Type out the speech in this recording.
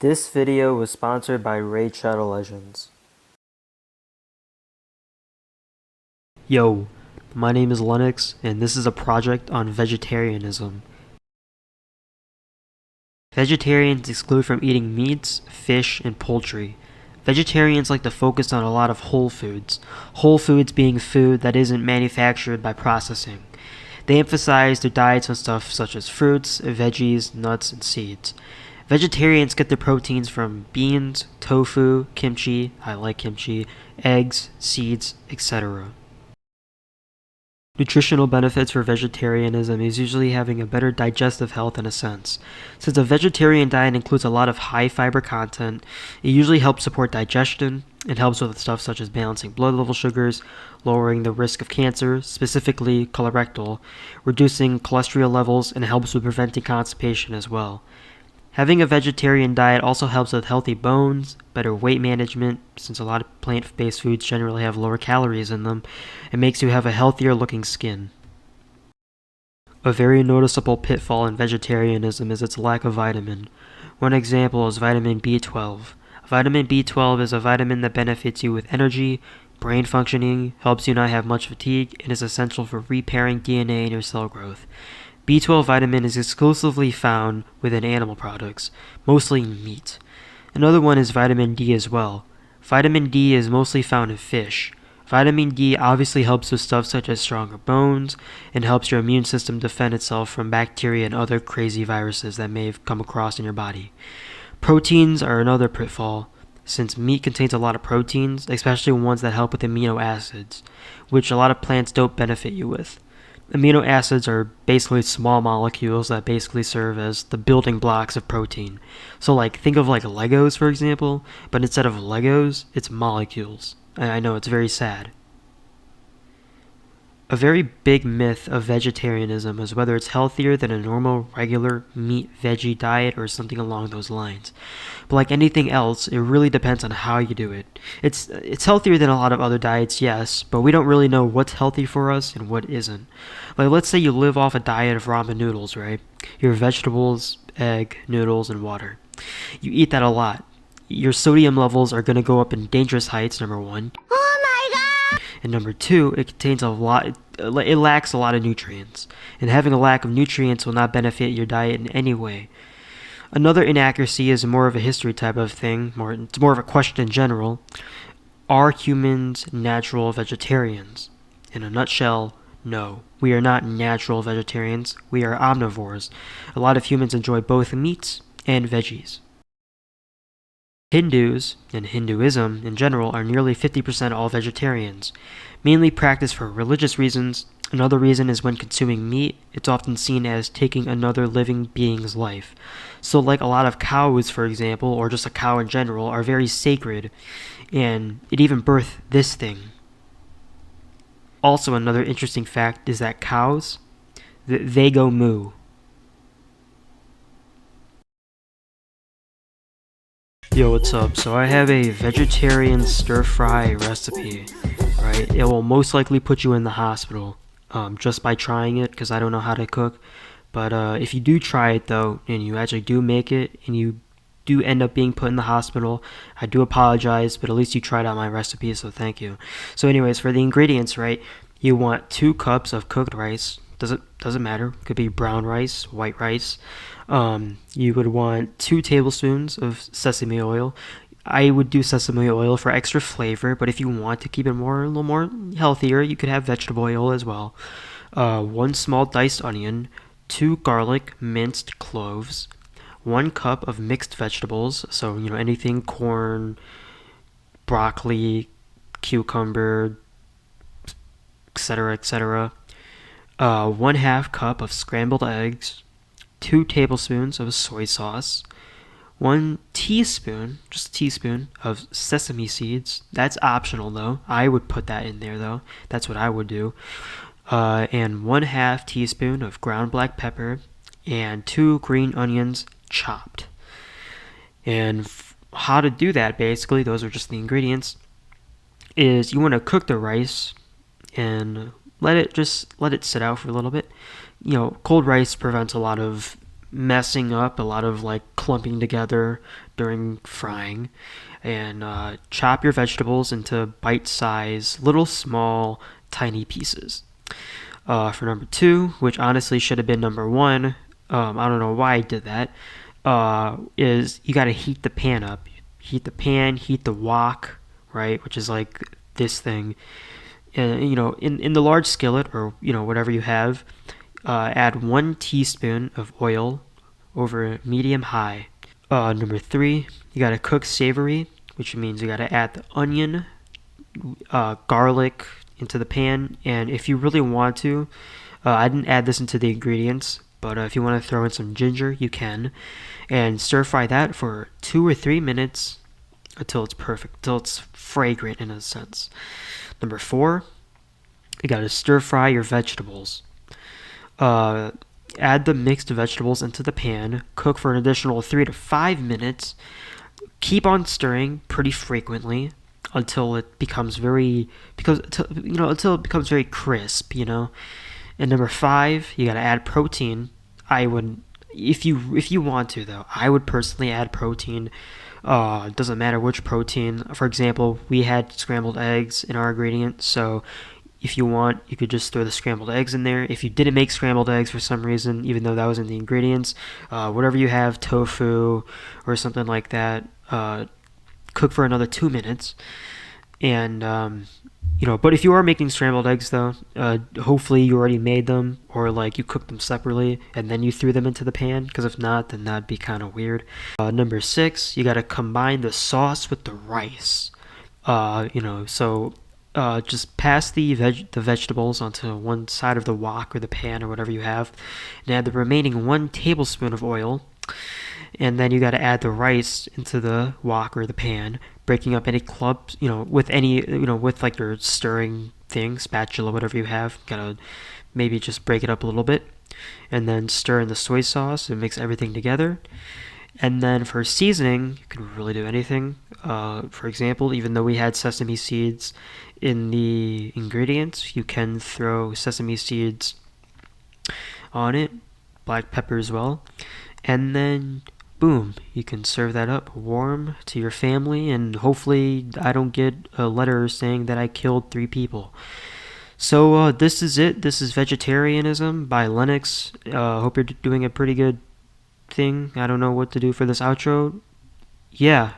This video was sponsored by Raid Shadow Legends. Yo, my name is Lennox, and this is a project on vegetarianism. Vegetarians exclude from eating meats, fish, and poultry. Vegetarians like to focus on a lot of whole foods being food that isn't manufactured by processing. They emphasize their diets on stuff such as fruits, veggies, nuts, and seeds. Vegetarians get their proteins from beans, tofu, kimchi, I like kimchi, eggs, seeds, etc. Nutritional benefits for vegetarianism is usually having a better digestive health in a sense. Since a vegetarian diet includes a lot of high fiber content, it usually helps support digestion. It helps with stuff such as balancing blood level sugars, lowering the risk of cancer, specifically colorectal, reducing cholesterol levels, and helps with preventing constipation as well. Having a vegetarian diet also helps with healthy bones, better weight management, since a lot of plant-based foods generally have lower calories in them, and makes you have a healthier looking skin. A very noticeable pitfall in vegetarianism is its lack of vitamin. One example is vitamin B12. Vitamin B12 is a vitamin that benefits you with energy, brain functioning, helps you not have much fatigue, and is essential for repairing DNA in your cell growth. B12 vitamin is exclusively found within animal products, mostly meat. Another one is vitamin D as well. Vitamin D is mostly found in fish. Vitamin D obviously helps with stuff such as stronger bones and helps your immune system defend itself from bacteria and other crazy viruses that may have come across in your body. Proteins are another pitfall, since meat contains a lot of proteins, especially ones that help with amino acids, which a lot of plants don't benefit you with. Amino acids are basically small molecules that basically serve as the building blocks of protein. So think of Legos, for example, but instead of Legos, it's molecules. I know, it's very sad. A very big myth of vegetarianism is whether it's healthier than a normal, regular meat veggie diet or something along those lines. But like anything else, it really depends on how you do it. It's healthier than a lot of other diets, yes, but we don't really know what's healthy for us and what isn't. Like let's say you live off a diet of ramen noodles, right? Your vegetables, egg, noodles, and water. You eat that a lot. Your sodium levels are going to go up in dangerous heights, number one. And number two, it lacks a lot of nutrients. And having a lack of nutrients will not benefit your diet in any way. Another inaccuracy is more of a history type of thing, it's more of a question in general. Are humans natural vegetarians? In a nutshell, no. We are not natural vegetarians, we are omnivores. A lot of humans enjoy both meats and veggies. Hindus, and Hinduism in general, are nearly 50% all vegetarians, mainly practiced for religious reasons. Another reason is when consuming meat, it's often seen as taking another living being's life. So like a lot of cows, for example, or just a cow in general, are very sacred, and it even birthed this thing. Also, another interesting fact is that cows, they go moo. Yo, what's up? So I have a vegetarian stir-fry recipe, right? It will most likely put you in the hospital, just by trying it, because I don't know how to cook. But if you do try it though, and you actually do make it, and you do end up being put in the hospital, I do apologize, but at least you tried out my recipe, so thank you. So anyways, for the ingredients, right? You want 2 cups of cooked rice. Doesn't matter. Could be brown rice, white rice. You would want 2 tablespoons of sesame oil. I would do sesame oil for extra flavor, but if you want to keep it a little more healthier, you could have vegetable oil as well. 1 small diced onion, 2 garlic minced cloves, 1 cup of mixed vegetables. So anything corn, broccoli, cucumber, etc., etc. 1/2 cup of scrambled eggs, 2 tablespoons of soy sauce, 1 teaspoon, just a teaspoon, of sesame seeds. That's optional though. I would put that in there though. That's what I would do. And 1/2 teaspoon of ground black pepper, and 2 green onions chopped. And how to do that, basically, those are just the ingredients, is you want to cook the rice and let it sit out for a little bit. Cold rice prevents a lot of messing up, a lot of like clumping together during frying. And chop your vegetables into bite-sized, little small, tiny pieces. For number two, which honestly should have been number one, I don't know why I did that, is you got to heat the pan up. Heat the pan, heat the wok, right, which is like this thing. And, in the large skillet or, whatever you have, add 1 teaspoon of oil over medium high. Number three, you got to cook savory, which means you got to add the onion, garlic into the pan. And if you really want to, I didn't add this into the ingredients, but if you want to throw in some ginger, you can. And stir fry that for 2 or 3 minutes until it's perfect, until it's fragrant in a sense. Number four, you got to stir fry your vegetables. Uh, Add the mixed vegetables into the pan. Cook for an additional 3 to 5 minutes. Keep on stirring pretty frequently until it becomes until it becomes very crisp. And number five, you gotta add protein. I would, if you want to though, I would personally add protein. It doesn't matter which protein. For example, we had scrambled eggs in our ingredient, so if you want, you could just throw the scrambled eggs in there. If you didn't make scrambled eggs for some reason, even though that was in the ingredients, whatever you have, tofu or something like that, cook for another 2 minutes. And but if you are making scrambled eggs though, hopefully you already made them or like you cooked them separately and then you threw them into the pan. Because if not, then that'd be kind of weird. Number six, you gotta combine the sauce with the rice. So just pass the vegetables onto one side of the wok or the pan or whatever you have, and add the remaining 1 tablespoon of oil. And then you got to add the rice into the wok or the pan, breaking up any clumps, with like your stirring thing, spatula, whatever you have. Gotta maybe just break it up a little bit, and then stir in the soy sauce and mix everything together. And then for seasoning, you can really do anything. For example, even though we had sesame seeds in the ingredients, you can throw sesame seeds on it, black pepper as well, and then boom, you can serve that up warm to your family, and hopefully I don't get a letter saying that I killed 3 people. So this is it. This is Vegetarianism by Lennox. Hope you're doing a pretty good thing. I don't know what to do for this outro. Yeah,